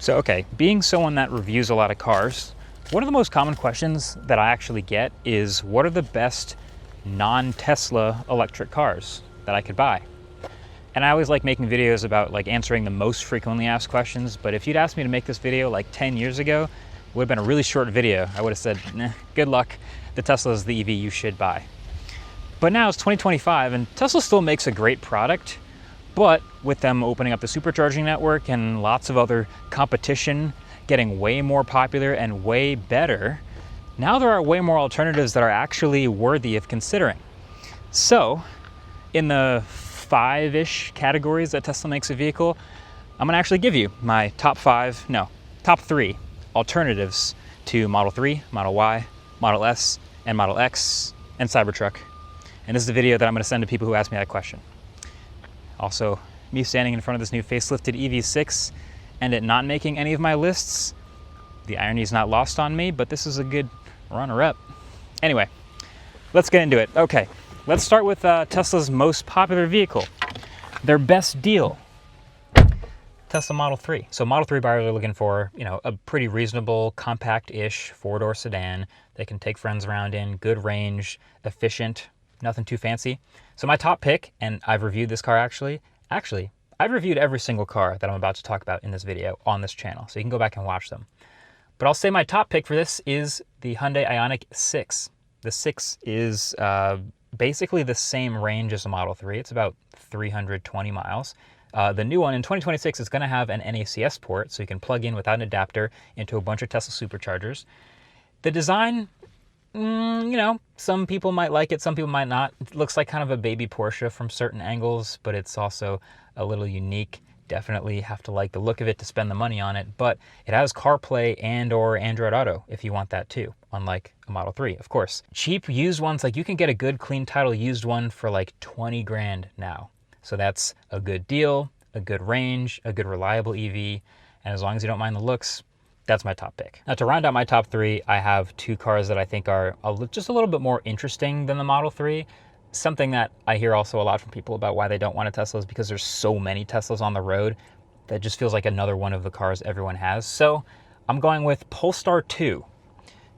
So, okay, being someone that reviews a lot of cars, one of the most common questions that I actually get is, what are the best non-Tesla electric cars that I could buy? And I always like making videos about like answering the most frequently asked questions, but if you'd asked me to make this video like 10 years ago, it would have been a really short video. I would have said, nah, good luck, the Tesla is the EV you should buy. But now it's 2025 and Tesla still makes a great product, but with them opening up the supercharging network and lots of other competition getting way more popular and way better, now there are way more alternatives that are actually worthy of considering. So, in the 5-ish categories that Tesla makes a vehicle, I'm gonna actually give you my top 3 alternatives to Model 3, Model Y, Model S, and Model X, and Cybertruck. And this is a video that I'm gonna send to people who ask me that question. Also, me standing in front of this new facelifted EV6 and it not making any of my lists, the irony is not lost on me, but this is a good runner-up. Anyway, let's get into it. Okay, let's start with Tesla's most popular vehicle, their best deal, Tesla Model 3. So Model 3 buyers are looking for, a pretty reasonable, compact-ish four-door sedan they can take friends around in, good range, efficient, nothing too fancy. So my top pick, and I've reviewed this car actually, I've reviewed every single car that I'm about to talk about in this video on this channel, so you can go back and watch them. But I'll say my top pick for this is the Hyundai Ioniq 6. The 6 is basically the same range as the Model 3. It's about 320 miles. The new one in 2026 is going to have an NACS port, so you can plug in without an adapter into a bunch of Tesla superchargers. The design, some people might like it, some people might not. It looks like kind of a baby Porsche from certain angles, but it's also a little unique. Definitely have to like the look of it to spend the money on it, but it has CarPlay and or Android Auto if you want that too, unlike a Model 3, of course. Cheap used ones, like you can get a good clean title used one for like 20 grand now. So that's a good deal, a good range, a good reliable EV, and as long as you don't mind the looks, that's my top pick. Now to round out my top 3, I have 2 cars that I think are just a little bit more interesting than the Model 3. Something that I hear also a lot from people about why they don't want a Tesla is because there's so many Teslas on the road that just feels like another one of the cars everyone has. So I'm going with Polestar 2.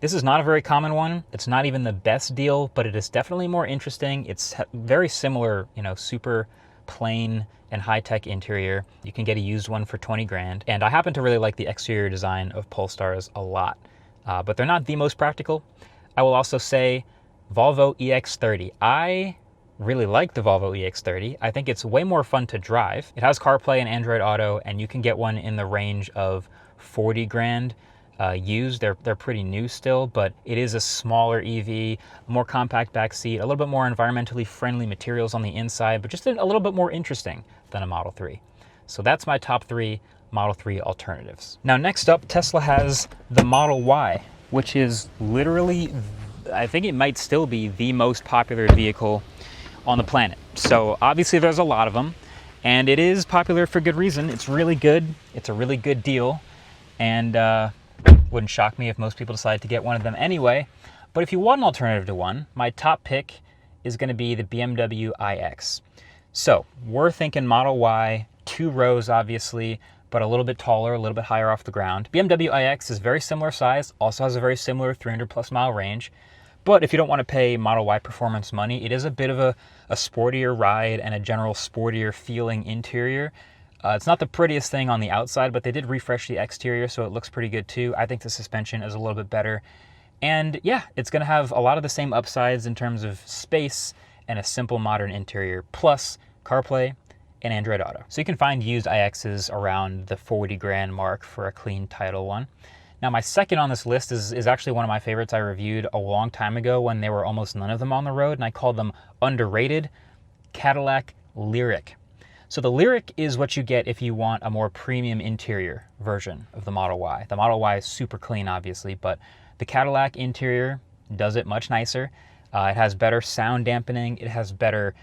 This is not a very common one. It's not even the best deal, but it is definitely more interesting. It's very similar, super plain and high-tech interior. You can get a used one for 20 grand. And I happen to really like the exterior design of Polestars a lot, but they're not the most practical. I will also say Volvo EX30. I really like the Volvo EX30. I think it's way more fun to drive. It has CarPlay and Android Auto, and you can get one in the range of 40 grand used. They're pretty new still, but it is a smaller EV, more compact back seat, a little bit more environmentally friendly materials on the inside, but just a little bit more interesting than a Model 3. So that's my top 3 Model 3 alternatives. Now next up, Tesla has the Model Y, which is literally, I think it might still be the most popular vehicle on the planet. So obviously there's a lot of them, and it is popular for good reason. It's really good. It's a really good deal, and wouldn't shock me if most people decide to get one of them anyway. But if you want an alternative to one, my top pick is going to be the BMW iX. So we're thinking Model Y, 2 rows obviously, but a little bit taller, a little bit higher off the ground. BMW iX is very similar size, also has a very similar 300 plus mile range. But if you don't want to pay Model Y performance money, it is a bit of a sportier ride and a general sportier feeling interior. It's not the prettiest thing on the outside, but they did refresh the exterior, so it looks pretty good too. I think the suspension is a little bit better. And yeah, it's going to have a lot of the same upsides in terms of space and a simple modern interior, plus CarPlay and Android Auto. So you can find used iXs around the 40 grand mark for a clean title one. Now my second on this list is actually one of my favorites I reviewed a long time ago when there were almost none of them on the road, and I called them underrated, Cadillac Lyriq. So the Lyriq is what you get if you want a more premium interior version of the Model Y. The Model Y is super clean, obviously, but the Cadillac interior does it much nicer. It has better sound dampening. It has better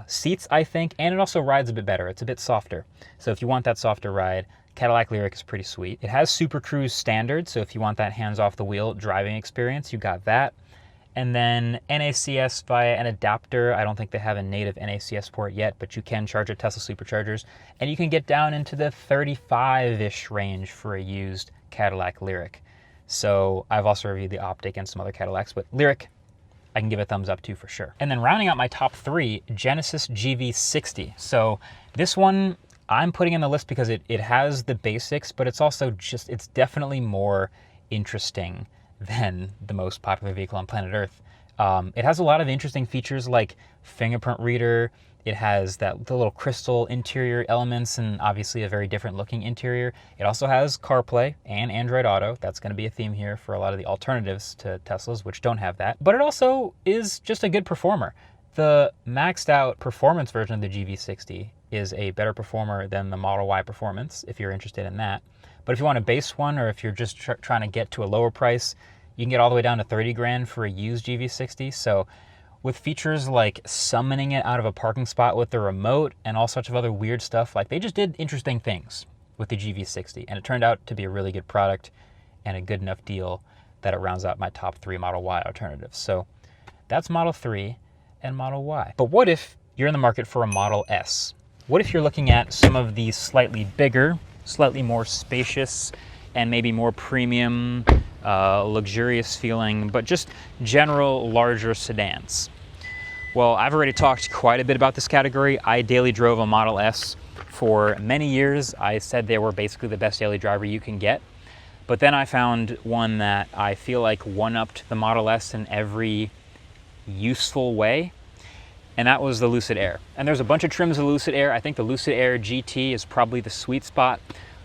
seats, I think, and it also rides a bit better. It's a bit softer. So if you want that softer ride, Cadillac Lyriq is pretty sweet. It has Super Cruise standard, so if you want that hands off the wheel driving experience, you got that. And then NACS via an adapter. I don't think they have a native NACS port yet, but you can charge at Tesla superchargers. And you can get down into the 35-ish range for a used Cadillac Lyriq. So I've also reviewed the Optic and some other Cadillacs, but Lyriq, I can give a thumbs up to for sure. And then rounding out my top 3, Genesis GV60. So this one I'm putting in the list because it has the basics, but it's also it's definitely more interesting than the most popular vehicle on planet Earth. It has a lot of interesting features like fingerprint reader. It has the little crystal interior elements and obviously a very different looking interior. It also has CarPlay and Android Auto. That's going to be a theme here for a lot of the alternatives to Teslas, which don't have that. But it also is just a good performer. The maxed out performance version of the GV60 is a better performer than the Model Y performance, if you're interested in that. But if you want a base one, or if you're just trying to get to a lower price, you can get all the way down to 30 grand for a used GV60. So with features like summoning it out of a parking spot with the remote and all sorts of other weird stuff, like they just did interesting things with the GV60. And it turned out to be a really good product and a good enough deal that it rounds out my top 3 Model Y alternatives. So that's Model 3 and Model Y. But what if you're in the market for a Model S? What if you're looking at some of these slightly bigger, slightly more spacious, and maybe more premium, luxurious feeling, but just general larger sedans? Well, I've already talked quite a bit about this category. I daily drove a Model S for many years. I said they were basically the best daily driver you can get. But then I found one that I feel like one-upped the Model S in every useful way, and that was the Lucid Air. And there's a bunch of trims of Lucid Air. I think the Lucid Air GT is probably the sweet spot.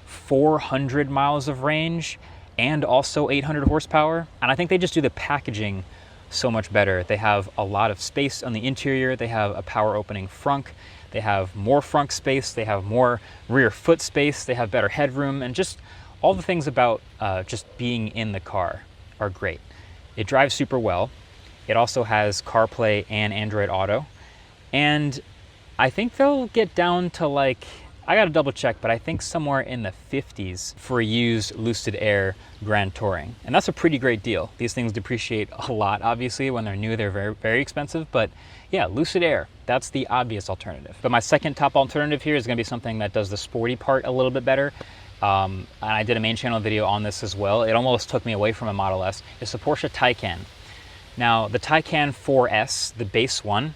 400 miles of range and also 800 horsepower. And I think they just do the packaging so much better. They have a lot of space on the interior. They have a power opening frunk. They have more frunk space. They have more rear foot space. They have better headroom, and just all the things about just being in the car are great. It drives super well. It also has CarPlay and Android Auto. And I think they'll get down to like, I gotta double check, but I think somewhere in the 50s for a used Lucid Air Grand Touring. And that's a pretty great deal. These things depreciate a lot, obviously. When they're new, they're very, very expensive. But yeah, Lucid Air, that's the obvious alternative. But my second top alternative here is gonna be something that does the sporty part a little bit better. And I did a main channel video on this as well. It almost took me away from a Model S. It's the Porsche Taycan. Now, the Taycan 4S, the base one,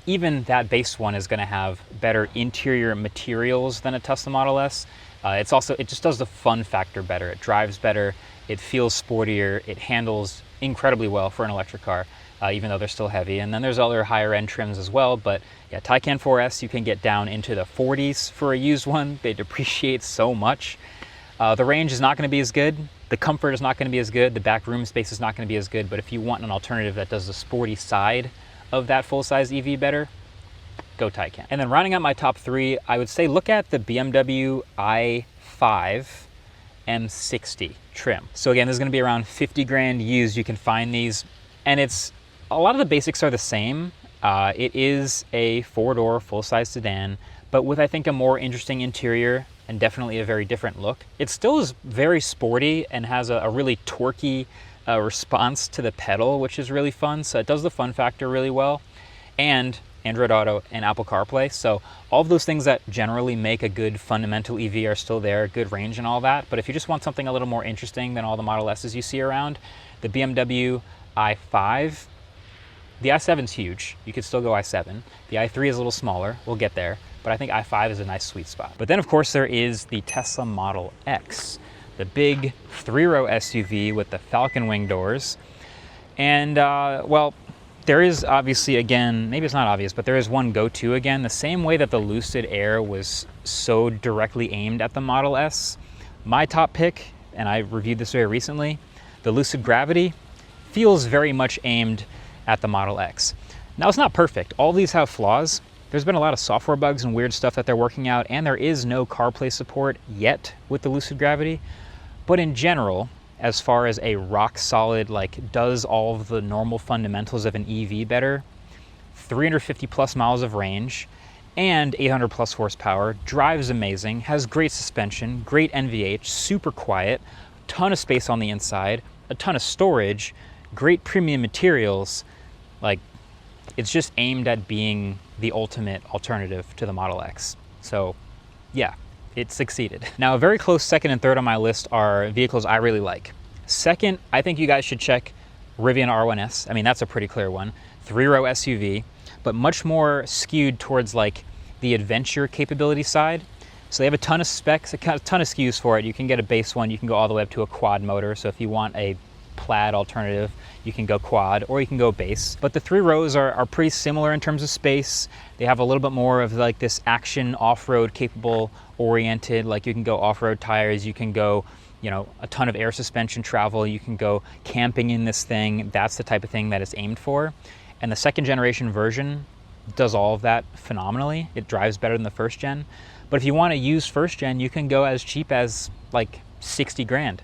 even that base one is going to have better interior materials than a Tesla Model S. It just does the fun factor better. It drives better, it feels sportier, it handles incredibly well for an electric car, even though they're still heavy. And then there's other higher end trims as well. But yeah, Taycan 4S, you can get down into the 40s for a used one. They depreciate so much. The range is not going to be as good. The comfort is not going to be as good. The back room space is not going to be as good. But if you want an alternative that does the sporty side of that full-size EV better, go Taycan. And then rounding out my top 3, I would say look at the BMW i5 M60 trim. So again, this is going to be around 50 grand used. You can find these, and a lot of the basics are the same. It is a 4-door full-size sedan, but with, I think, a more interesting interior and definitely a very different look. It still is very sporty and has a really torquey response to the pedal, which is really fun. So it does the fun factor really well, and Android Auto and Apple CarPlay. So all of those things that generally make a good fundamental EV are still there, good range and all that. But if you just want something a little more interesting than all the Model S's you see around, the BMW i5, the i7's huge. You could still go i7. The i3 is a little smaller. We'll get there. But I think i5 is a nice sweet spot. But then, of course, there is the Tesla Model X, the big 3-row SUV with the falcon wing doors. And, well, there is obviously, again, maybe it's not obvious, but there is one go-to again. The same way that the Lucid Air was so directly aimed at the Model S, my top pick, and I reviewed this very recently, the Lucid Gravity, feels very much aimed at the Model X. Now, it's not perfect. All these have flaws. There's been a lot of software bugs and weird stuff that they're working out, and there is no CarPlay support yet with the Lucid Gravity. But in general, as far as a rock solid, like does all of the normal fundamentals of an EV better, 350 plus miles of range and 800 plus horsepower, drives amazing, has great suspension, great NVH, super quiet, ton of space on the inside, a ton of storage, great premium materials. Like, it's just aimed at being the ultimate alternative to the Model X. So yeah, it succeeded. Now, a very close second and third on my list are vehicles I really like. Second, I think you guys should check Rivian R1S. I mean, that's a pretty clear one. 3-row SUV, but much more skewed towards like the adventure capability side. So they have a ton of specs, a ton of SKUs for it. You can get a base one, you can go all the way up to a quad motor. So if you want a plaid alternative, you can go quad or you can go base. But the 3 rows are pretty similar in terms of space. They have a little bit more of like this action off-road capable oriented, like you can go off-road tires, you can go, you know, a ton of air suspension travel, you can go camping in this thing. That's the type of thing that it's aimed for. And the second generation version does all of that phenomenally. It drives better than the first gen. But if you want to use first gen, you can go as cheap as like 60 grand.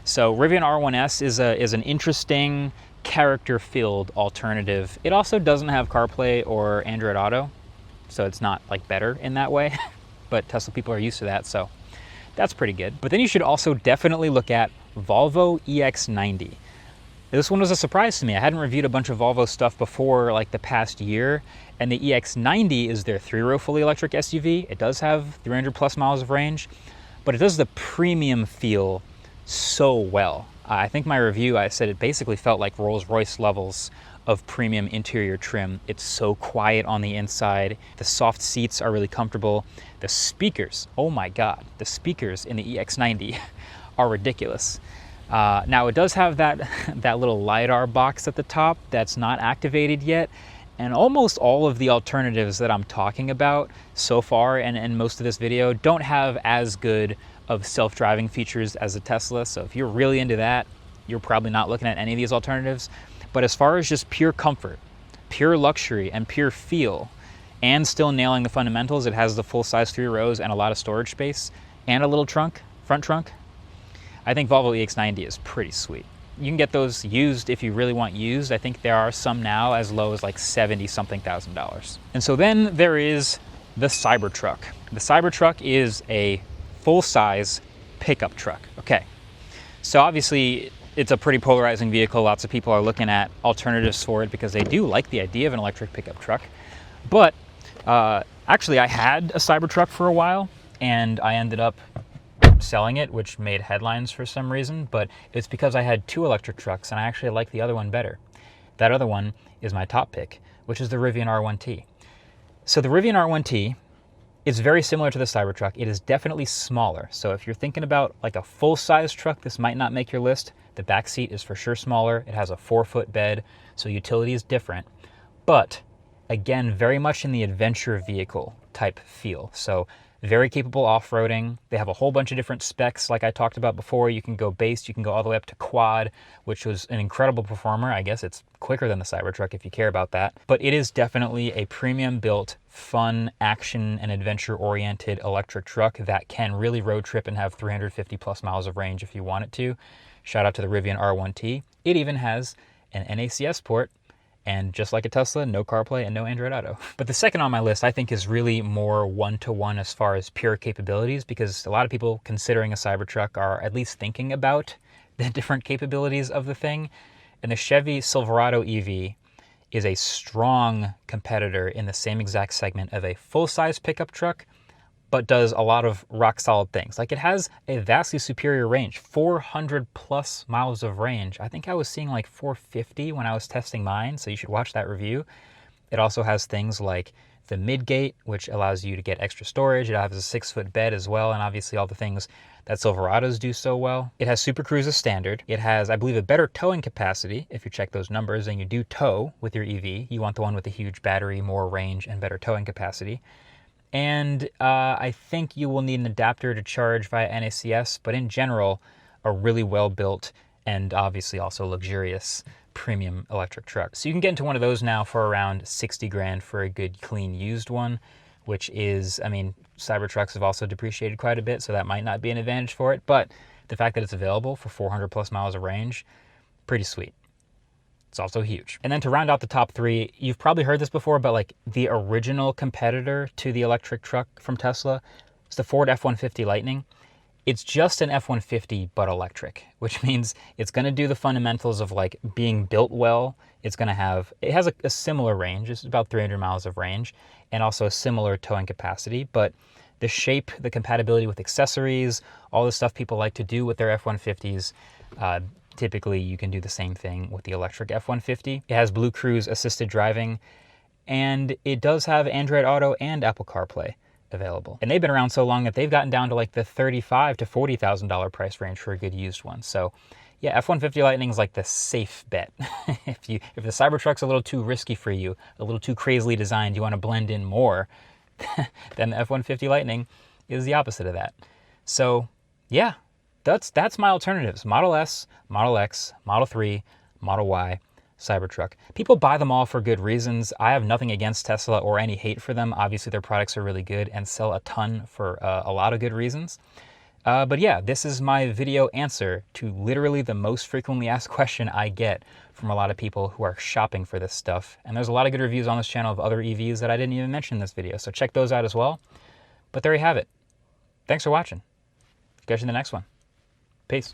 So Rivian R1S is an interesting character-filled alternative. It also doesn't have CarPlay or Android Auto, so it's not like better in that way. But Tesla people are used to that, so that's pretty good. But then you should also definitely look at Volvo EX90. This one was a surprise to me. I hadn't reviewed a bunch of Volvo stuff before like the past year, and the EX90 is their 3-row fully electric SUV. It does have 300 plus miles of range, but it does the premium feel so well. I think my review, I said it basically felt like Rolls-Royce levels of premium interior trim. It's so quiet on the inside. The soft seats are really comfortable. The speakers, oh my God, the speakers in the EX90 are ridiculous. Now it does have that little LiDAR box at the top that's not activated yet. And almost all of the alternatives that I'm talking about so far and most of this video don't have as good of self-driving features as a Tesla. So if you're really into that, you're probably not looking at any of these alternatives. But as far as just pure comfort, pure luxury, and pure feel, and still nailing the fundamentals, it has the full-size 3 rows and a lot of storage space, and a little trunk, front trunk. I think Volvo EX90 is pretty sweet. You can get those used if you really want used. I think there are some now as low as like $70-something thousand. And so then there is the Cybertruck. The Cybertruck is a full-size pickup truck. Okay, so obviously it's a pretty polarizing vehicle. Lots of people are looking at alternatives for it because they do like the idea of an electric pickup truck. But actually I had a Cybertruck for a while and I ended up selling it, which made headlines for some reason, but it's because I had 2 electric trucks and I actually like the other one better. That other one is my top pick, which is the Rivian R1T. So the Rivian R1T is very similar to the Cybertruck. It is definitely smaller. So if you're thinking about like a full-size truck, this might not make your list. The back seat is for sure smaller. It has a 4-foot bed, so utility is different. But again, very much in the adventure vehicle type feel. So very capable off-roading. They have a whole bunch of different specs like I talked about before. You can go base, you can go all the way up to quad, which was an incredible performer. I guess it's quicker than the Cybertruck if you care about that. But it is definitely a premium built, fun, action and adventure oriented electric truck that can really road trip and have 350 plus miles of range if you want it to. Shout out to the Rivian R1T. It even has an NACS port. And just like a Tesla, no CarPlay and no Android Auto. But the second on my list, I think, is really more one-to-one as far as pure capabilities, because a lot of people considering a Cybertruck are at least thinking about the different capabilities of the thing. And the Chevy Silverado EV is a strong competitor in the same exact segment of a full-size pickup truck, but does a lot of rock-solid things. Like, it has a vastly superior range, 400 plus miles of range. I think I was seeing like 450 when I was testing mine, so you should watch that review. It also has things like the midgate, which allows you to get extra storage. It has a 6-foot bed as well, and obviously all the things that Silverados do so well. It has Super Cruise as standard. It has, I believe, a better towing capacity. If you check those numbers and you do tow with your EV, you want the one with the huge battery, more range, and better towing capacity. And I think you will need an adapter to charge via NACS, but in general, a really well-built and obviously also luxurious premium electric truck. So you can get into one of those now for around 60 grand for a good, clean, used one, which is, I mean, Cybertrucks have also depreciated quite a bit, so that might not be an advantage for it, but the fact that it's available for 400 plus miles of range, pretty sweet. It's also huge. And then to round out the top 3, you've probably heard this before, but like the original competitor to the electric truck from Tesla is the Ford F-150 Lightning. It's just an F-150 but electric, which means it's going to do the fundamentals of like being built well. It has a similar range. It's about 300 miles of range, and also a similar towing capacity. But the shape, the compatibility with accessories, all the stuff people like to do with their F-150s, typically you can do the same thing with the electric F-150. It has Blue Cruise assisted driving, and it does have Android Auto and Apple CarPlay available. And they've been around so long that they've gotten down to like the $35,000 to $40,000 price range for a good used one. So yeah, F-150 Lightning is like the safe bet. If the Cybertruck's a little too risky for you, a little too crazily designed, you want to blend in more, then the F-150 Lightning is the opposite of that. So yeah, that's my alternatives. Model S, Model X, Model 3, Model Y, Cybertruck. People buy them all for good reasons. I have nothing against Tesla or any hate for them. Obviously, their products are really good and sell a ton for a lot of good reasons. But yeah, this is my video answer to literally the most frequently asked question I get from a lot of people who are shopping for this stuff. And there's a lot of good reviews on this channel of other EVs that I didn't even mention in this video, so check those out as well. But there you have it. Thanks for watching. Catch you in the next one. Peace.